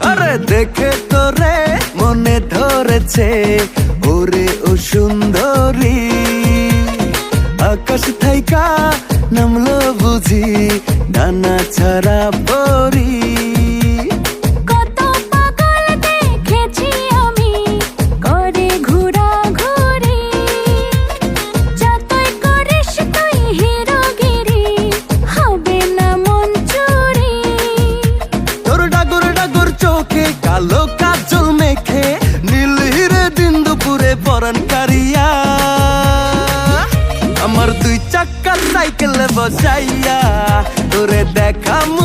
আরে দেখে তোরে মনে ধরেছে, ওরে ও সুন্দরী। আকাশ থাইকা নামলো বুঝি ডানা ছাড়া পরি। কত পাগল দেখেছি আমি করে ঘোরাঘুরি, যতই করিস তুই হিরোগিরি হবে না মন চুরি। তোর ডাগর ডাগর চোখে কালো কাজল মেখে নীল হিরে দিন দুপুরে পরান কারিয়া। আমার দুই চাক্কা সাইকেলে বসাইয়া তোরে দেখামু